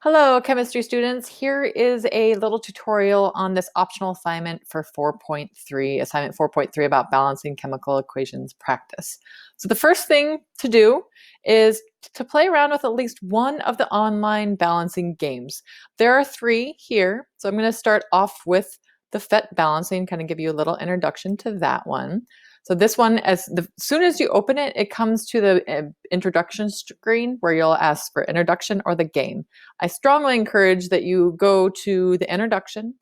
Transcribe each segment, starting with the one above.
Hello, chemistry students. Here is a little tutorial on this optional assignment for 4.3, assignment 4.3 about balancing chemical equations practice. So the first thing to do is to play around with at least one of the online balancing games. There are three here. So I'm going to start off with the PhET balancing, kind of give you a little introduction to that one. So this one, as soon as you open it, it comes to the introduction screen where you'll ask for introduction or the game. I strongly encourage that you go to the introduction.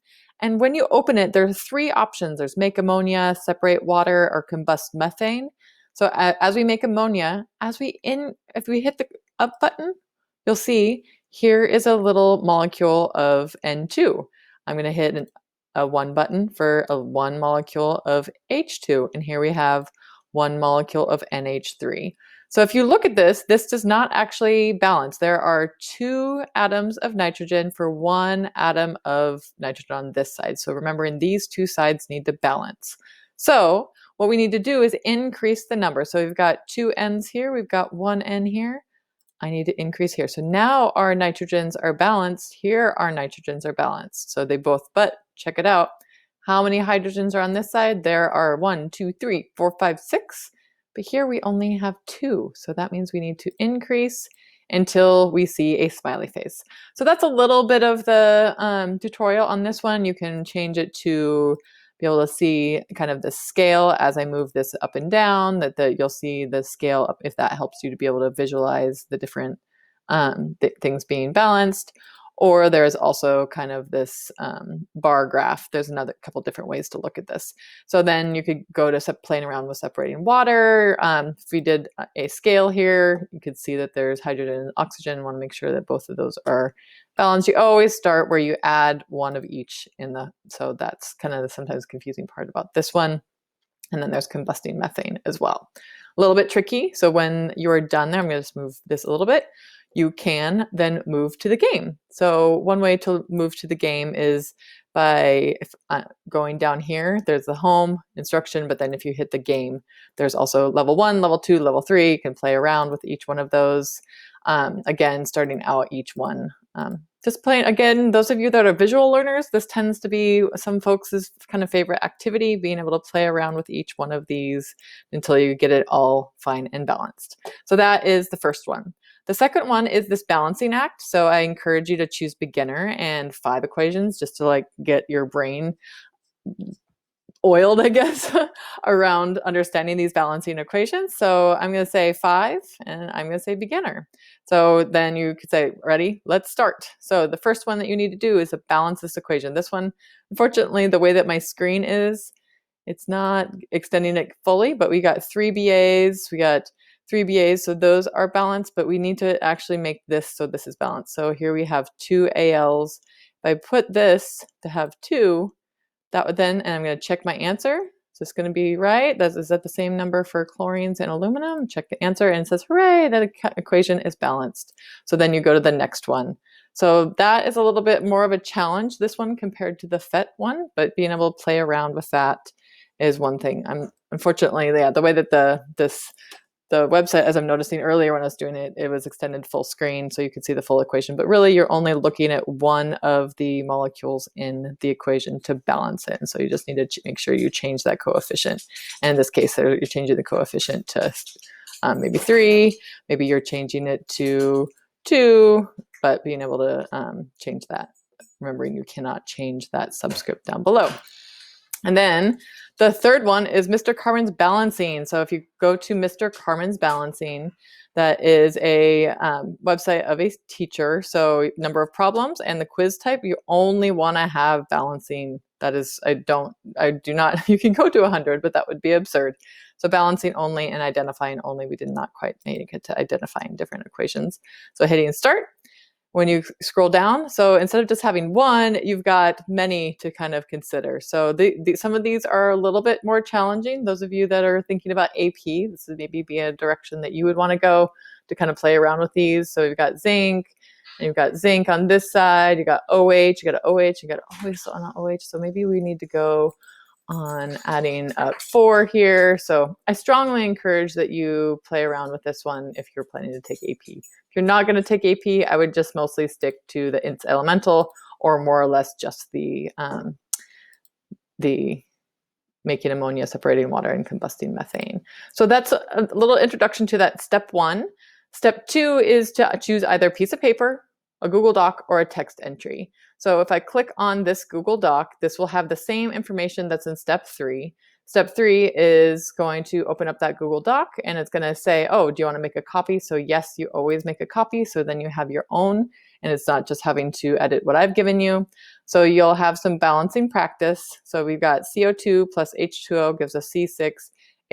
And when you open it, there are three options. There's make ammonia, separate water, or combust methane. So as we make ammonia, if we hit the up button, you'll see here is a little molecule of N2. I'm going to hit a 1 button for a 1 molecule of H2. And here we have 1 molecule of NH3. So if you look at this does not actually balance. There are 2 atoms of nitrogen for 1 atom of nitrogen on this side. So remembering these 2 sides need to balance. So what we need to do is increase the number. So we've got 2 N's here, we've got 1 N here. I need to increase here. So now our nitrogens are balanced. Here our nitrogens are balanced. So they both, but check it out. How many hydrogens are on this side? There are 1, 2, 3, 4, 5, 6. But here we only have 2. So that means we need to increase until we see a smiley face. So that's a little bit of the tutorial on this one. You can change it to be able to see kind of the scale as I move this up and down, you'll see the scale up if that helps you to be able to visualize the different things being balanced. Or there's also kind of this bar graph. There's another couple different ways to look at this. So then you could go to playing around with separating water. If we did a scale here, you could see that there's hydrogen and oxygen. Want to make sure that both of those are balanced. You always start where you add one of each so that's kind of the sometimes confusing part about this one. And then there's combusting methane as well. A little bit tricky. So when you're done there, I'm going to just move this a little bit. You can then move to the game. So one way to move to the game is by going down here. There's the home instruction, but then if you hit the game, there's also level 1, level 2, level 3. You can play around with each one of those. Again, starting out each one. Just playing, again, those of you that are visual learners, this tends to be some folks' kind of favorite activity, being able to play around with each one of these until you get it all fine and balanced. So that is the first one. The second one is this balancing act. So I encourage you to choose beginner and 5 equations just to get your brain oiled, I guess, around understanding these balancing equations. So I'm going to say 5 and I'm going to say beginner. So then you could say, ready, let's start. So the first one that you need to do is to balance this equation. This one, unfortunately, the way that my screen is, it's not extending it fully, but we got 3 BAs, so those are balanced, but we need to actually make this so this is balanced. So here we have 2 ALs. If I put this to have 2, that would then, and I'm going to check my answer. Is this going to be right? Is that the same number for chlorines and aluminum? Check the answer and it says, hooray, that equation is balanced. So then you go to the next one. So that is a little bit more of a challenge, this one, compared to the PhET one, but being able to play around with that is one thing. Unfortunately, the way that the website, as I'm noticing earlier when I was doing it, it was extended full screen so you could see the full equation. But really, you're only looking at one of the molecules in the equation to balance it. And so you just need to make sure you change that coefficient. And in this case, you're changing the coefficient to maybe 3. Maybe you're changing it to 2, but being able to change that. Remembering you cannot change that subscript down below. And then the third one is Mr. Carmen's Balancing. So if you go to Mr. Carmen's Balancing, that is a website of a teacher. So number of problems and the quiz type, you only want to have balancing. That is, I do not, you can go to 100, but that would be absurd. So balancing only and identifying only. We did not quite make it to identifying different equations. So hitting start. When you scroll down, so instead of just having one, you've got many to kind of consider. So some of these are a little bit more challenging. Those of you that are thinking about AP, this would maybe be a direction that you would want to go to kind of play around with these. So you've got zinc, and you've got zinc on this side, you got OH, you got an OH, you got always on an OH. So maybe we need to go on adding up 4 here. So I strongly encourage that you play around with this one if you're planning to take AP. If you're not going to take AP, I would just mostly stick to the INTS elemental, or more or less just the making ammonia, separating water, and combusting methane. So that's a little introduction to that step 1. Step 2 is to choose either a piece of paper, a Google Doc, or a text entry. So if I click on this Google Doc, this will have the same information that's in step 3. Step 3 is going to open up that Google Doc, and it's going to say, oh, do you want to make a copy? So yes, you always make a copy. So then you have your own, and it's not just having to edit what I've given you. So you'll have some balancing practice. So we've got CO2 plus H2O gives us C6,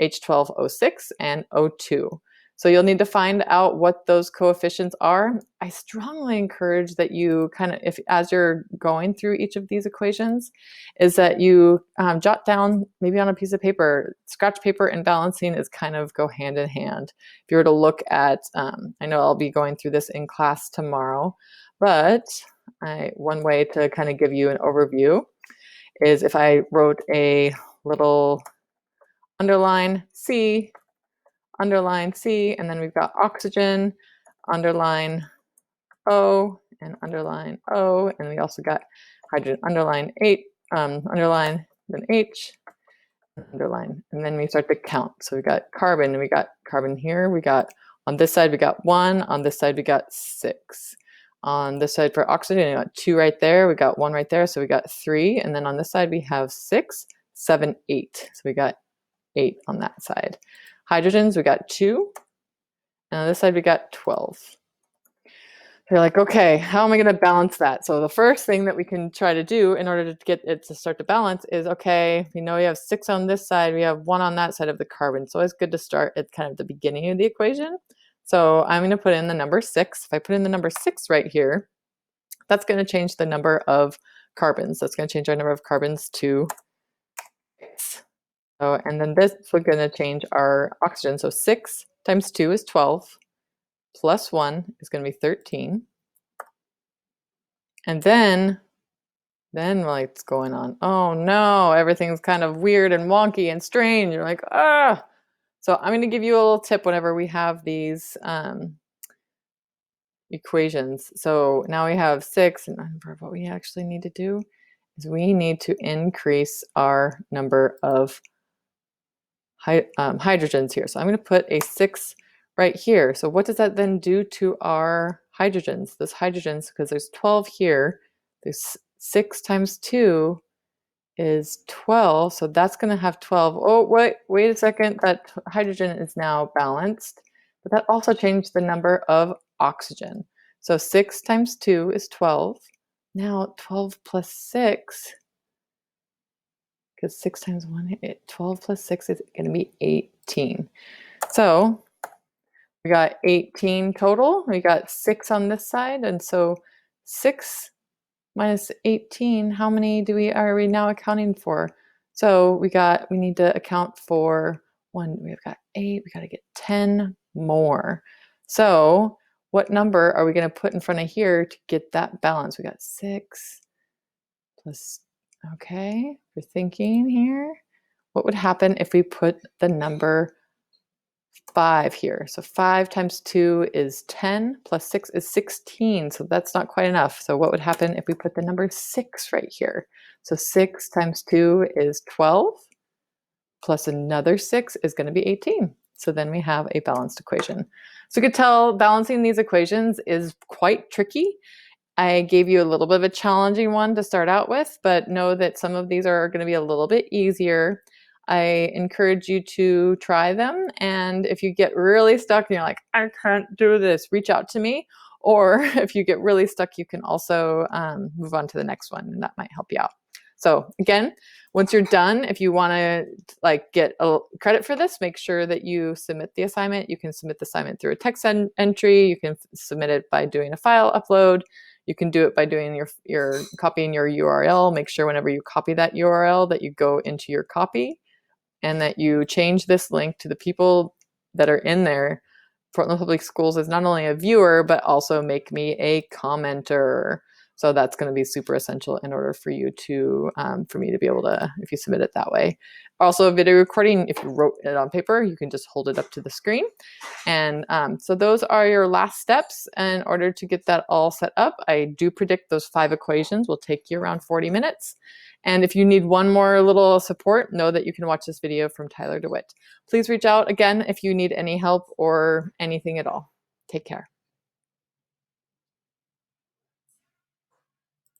H12O6, and O2. So you'll need to find out what those coefficients are. I strongly encourage that you kind of, if as you're going through each of these equations, is that you jot down maybe on a piece of paper. Scratch paper and balancing is kind of go hand in hand. If you were to look at, I know I'll be going through this in class tomorrow, but one way to kind of give you an overview is if I wrote a little underline C, and then we've got oxygen, underline O, and underline O, and we also got hydrogen, underline 8, underline, then H, underline, and then we start to count. So we got carbon, and we got carbon here, we got on this side we got 1, on this side we got 6. On this side for oxygen, we got 2 right there, we got 1 right there, so we got 3, and then on this side we have 6, 7, 8. So we got 8 on that side. Hydrogens, we got 2, and on this side we got 12. You're like, okay, how am I going to balance that? So the first thing that we can try to do in order to get it to start to balance is, okay, we know we have 6 on this side, we have 1 on that side of the carbon. So it's good to start at kind of the beginning of the equation. So I'm going to put in the number 6. If I put in the number 6 right here, that's going to change the number of carbons. That's going to change our number of carbons to 6. So, and then this, we're going to change our oxygen. So 6 times 2 is 12, plus 1 is going to be 13. And then what's going on? Oh no, everything's kind of weird and wonky and strange. You're like, ah. So I'm going to give you a little tip whenever we have these equations. So now we have 6, and what we actually need to do is we need to increase our number of hydrogens here. So I'm going to put a 6 right here. So what does that then do to our hydrogens? Those hydrogens, because there's 12 here, there's 6 times 2 is 12. So that's going to have 12. Oh, wait a second. That hydrogen is now balanced, but that also changed the number of oxygen. So 6 times 2 is 12. Now 12 plus 6, because 6 times 1, 12 plus 6 is going to be 18. So we got 18 total. We got 6 on this side. And so 6 minus 18, how many are we now accounting for? So we need to account for 1. We've got 8. We got to get 10 more. So what number are we going to put in front of here to get that balance? We got 6 plus, okay, we're thinking here. What would happen if we put the number 5 here? So 5 times 2 is 10, plus 6 is 16. So that's not quite enough. So what would happen if we put the number 6 right here? So 6 times 2 is 12, plus another 6 is going to be 18. So then we have a balanced equation. So you could tell balancing these equations is quite tricky. I gave you a little bit of a challenging one to start out with, but know that some of these are going to be a little bit easier. I encourage you to try them, and if you get really stuck and you're like, I can't do this, reach out to me. Or if you get really stuck, you can also move on to the next one, and that might help you out. So again, once you're done, if you want to get a credit for this, make sure that you submit the assignment. You can submit the assignment through a text entry. You can submit it by doing a file upload. You can do it by doing your copying your URL. Make sure whenever you copy that URL that you go into your copy and that you change this link to the people that are in there. Portland Public Schools is not only a viewer, but also make me a commenter. So that's going to be super essential in order for you to, for me to be able to, if you submit it that way. Also, a video recording, if you wrote it on paper, you can just hold it up to the screen. And so those are your last steps. In order to get that all set up, I do predict those 5 equations will take you around 40 minutes. And if you need one more little support, know that you can watch this video from Tyler DeWitt. Please reach out again if you need any help or anything at all. Take care.